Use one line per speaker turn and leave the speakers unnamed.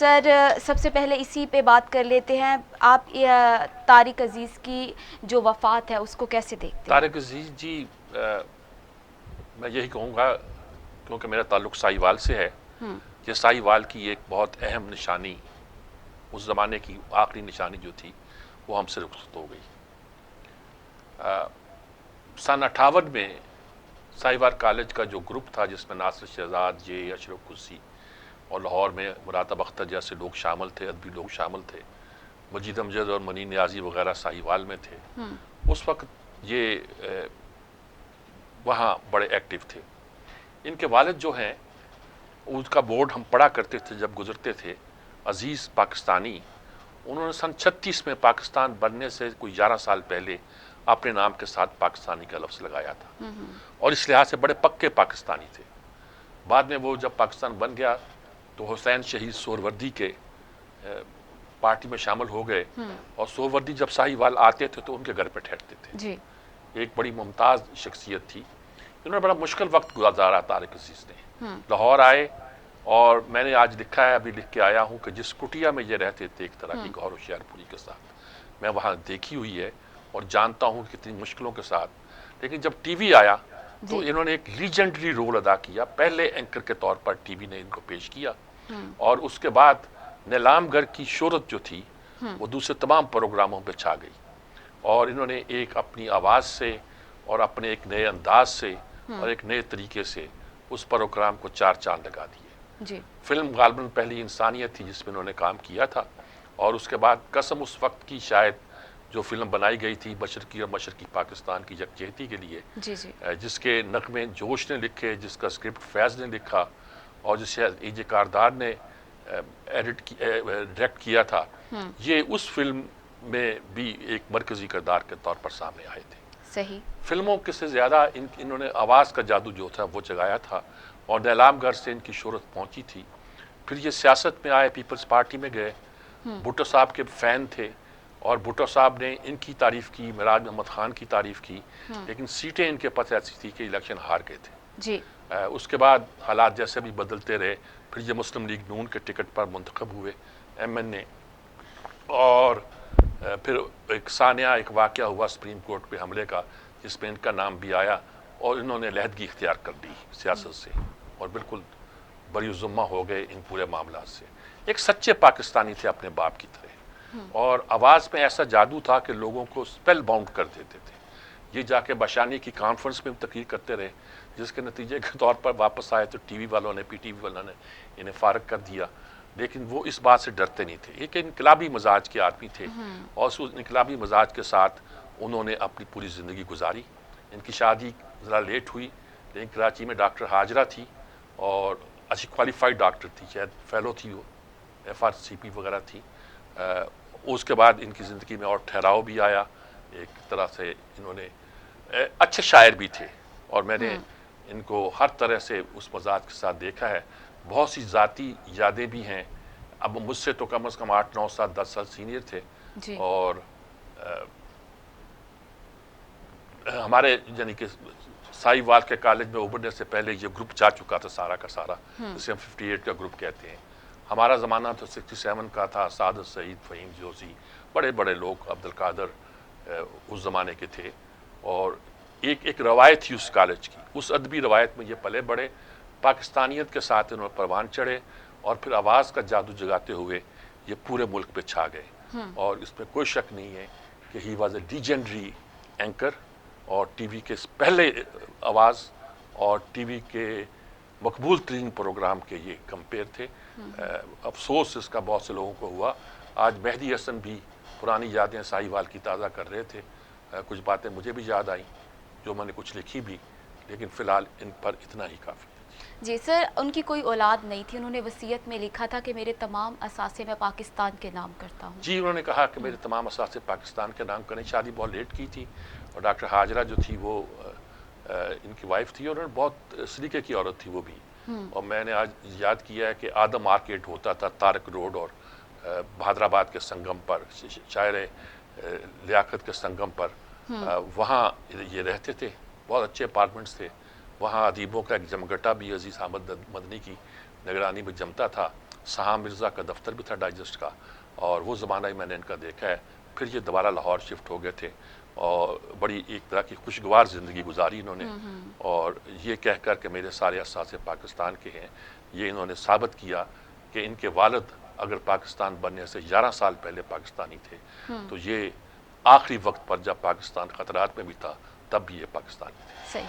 Sir सबसे पहले इसी पे बात कर लेते हैं। आप तारिक अजीज़ की जो वफ़ात है उसको कैसे देखते हैं?
तारिक अजीज़ जी, मैं यही कहूँगा, क्योंकि मेरा ताल्लुक़ साहिवाल से है, कि साहिवाल की एक बहुत अहम निशानी, उस ज़माने की आखिरी निशानी जो थी, वो हमसे रुखसत हो गई। सन 58 में साहिवाल कॉलेज का जो ग्रुप था, जिसमें नासिर शहजाद, जे अशरफ कुर्सी और लाहौर में मुरातब अख्तर जैसे लोग शामिल थे, अदबी लोग शामिल थे, मजीद अमजद और मनी नियाजी वगैरह साहिवाल में थे। उस वक्त ये वहाँ बड़े एक्टिव थे। इनके वालिद जो हैं, उसका बोर्ड हम पढ़ा करते थे जब गुजरते थे, अजीज़ पाकिस्तानी। उन्होंने सन 36 में पाकिस्तान बनने से कोई 11 साल पहले अपने नाम के साथ पाकिस्तानी का लफ्ज़ लगाया था, और इस लिहाज से बड़े पक्के पाकिस्तानी थे। बाद में वो जब पाकिस्तान बन गया तो हुसैन शहीद सोहरवर्दी के पार्टी में शामिल हो गए, और सोहरवर्दी जब साहिवाल आते थे तो उनके घर पे ठहरते थे
जी।
एक बड़ी मुमताज़ शख्सियत थी। इन्होंने बड़ा मुश्किल वक्त गुजारा तारिक अजीज़ ने। लाहौर आए, और मैंने आज लिखा है, अभी लिख के आया हूँ, कि जिस कुटिया में ये रहते थे एक तरह की गौर होशियारपुरी के साथ, मैं वहाँ देखी हुई है और जानता हूँ कितनी मुश्किलों के साथ। लेकिन जब टीवी आया तो इन्होंने एक लीजेंडरी रोल अदा किया। पहले एंकर के तौर पर टीवी ने इनको पेश किया, और उसके बाद नीलामगर की शोहरत जो थी वो दूसरे तमाम प्रोग्रामों पे छा गई, और इन्होंने एक अपनी आवाज़ से और अपने एक नए अंदाज से और एक नए तरीके से उस प्रोग्राम को 4 चांद लगा दिए।
जी।
फिल्म गालिबन पहली इंसानियत थी जिसमें उन्होंने काम किया था, और उसके बाद कसम उस वक्त की शायद जो फिल्म बनाई गई थी मशरकी और मशरकी पाकिस्तान की यकजहती के लिए,
जी जी।
जिसके नगमे जोश ने लिखे, जिसका स्क्रिप्ट फैज़ ने लिखा, और जिसे ए.जे. कारदार ने डायरेक्ट किया था, ये उस फिल्म में भी एक मरकजी किरदार के तौर पर सामने आए थे।
सही।
फिल्मों के से ज़्यादा इन्होंने आवाज़ का जादू जो था वो जगाया था, और नीलामगर से इनकी शोहरत पहुंची थी। फिर ये सियासत में आए, पीपल्स पार्टी में गए, भुट्टो साहब के फ़ैन थे, और भुट्टो साहब ने इनकी तारीफ़ की, मिराज अहमद ख़ान की तारीफ़ की, लेकिन सीटें इनके पास ऐसी थी कि इलेक्शन हार गए थे।
जी।
उसके बाद हालात जैसे भी बदलते रहे, फिर ये मुस्लिम लीग नून के टिकट पर मुंतखब हुए MNA, और फिर एक सानिया एक वाक़या हुआ सुप्रीम कोर्ट पे हमले का, जिसमें इनका नाम भी आया, और इन्होंने लहदगी इख्तियार कर ली सियासत से, और बिल्कुल बरीजुम्मा हो गए इन पूरे मामला से। एक सच्चे पाकिस्तानी थे अपने बाप की तरह, और आवाज़ में ऐसा जादू था कि लोगों को स्पेल बाउंड कर देते थे। ये जाके बशानी की कॉन्फ्रेंस में तकरीर करते रहे, जिसके नतीजे के तौर पर वापस आए तो टीवी वालों ने, PTV वालों ने इन्हें फारग कर दिया। लेकिन वो इस बात से डरते नहीं थे, एक इनकलाबी मजाज के आदमी थे, और उस इनकलाबी मजाज के साथ उन्होंने अपनी पूरी ज़िंदगी गुजारी। इनकी शादी ज़रा लेट हुई, लेकिन कराची में डॉक्टर हाजरा थी, और अच्छी क्वालिफाइड डॉक्टर थी, शायद फेलो थी वो, FRCP वगैरह थी। उसके बाद इनकी ज़िंदगी में और ठहराव भी आया एक तरह से। इन्होंने अच्छे शायर भी थे, और मैंने इनको हर तरह से उस मजाज के साथ देखा है। बहुत सी ज़ाती यादें भी हैं। अब मुझसे तो कम से कम 8, 9 साल 10 साल सीनियर थे,
जी।
और हमारे यानी कि साहिवाल के कॉलेज में उभरने से पहले ये ग्रुप जा चुका था सारा का सारा, जिसे हम 58 का ग्रुप कहते हैं। हमारा ज़माना तो 67 का था। सादत सईद, फ़हीम जोशी, बड़े बड़े लोग, अब्दुल कादर उस ज़माने के थे, और एक एक रवायत थी उस कॉलेज की। उस अदबी रवायत में ये पले बड़े, पाकिस्तानियत के साथ इन्होंने परवान चढ़े, और फिर आवाज़ का जादू जगाते हुए ये पूरे मुल्क पे छा गए। और इसमें कोई शक नहीं है कि he was a legendary anchor, और टीवी के पहले आवाज़ और टीवी के मकबूल तरीन प्रोग्राम के ये कंपेयर थे। अफसोस इसका बहुत से लोगों को हुआ। आज मेहदी हसन भी पुरानी यादें साहिवाल की ताज़ा कर रहे थे। कुछ बातें मुझे भी याद आई जो मैंने कुछ लिखी भी, लेकिन फ़िलहाल इन पर इतना ही काफ़ी है।
जी सर, उनकी कोई औलाद नहीं थी। उन्होंने वसीयत में लिखा था कि मेरे तमाम असासे मैं पाकिस्तान के नाम करता हूँ।
जी, उन्होंने कहा कि मेरे तमाम असासे पाकिस्तान के नाम करें। शादी बहुत लेट की थी, और डॉक्टर हाजरा जो थी वो इनकी वाइफ थी, और उन्होंने बहुत सलीके की औरत थी वो भी। और मैंने आज याद किया है कि आदम मार्केट होता था तारक रोड और बहादराबाद के संगम पर, शायर लियाकत के संगम पर, वहाँ ये रहते थे। बहुत अच्छे अपार्टमेंट्स थे। वहाँ अदीबों का एक जमघटा भी अजीज़ अहमद मदनी की निगरानी में जमता था, सहा मिर्ज़ा का दफ्तर भी था डाइजेस्ट का, और वो ज़माना ही मैंने इनका देखा है। फिर ये दोबारा लाहौर शिफ्ट हो गए थे और बड़ी एक तरह की खुशगवार ज़िंदगी गुजारी इन्होंने, और ये कह कर के मेरे सारे असासे पाकिस्तान के हैं, ये इन्होंने साबित किया कि इनके वालिद अगर पाकिस्तान बनने से 11 साल पहले पाकिस्तानी थे, तो ये आखिरी वक्त पर जब पाकिस्तान खतरात में भी था तब भी ये पाकिस्तानी थे।
सही।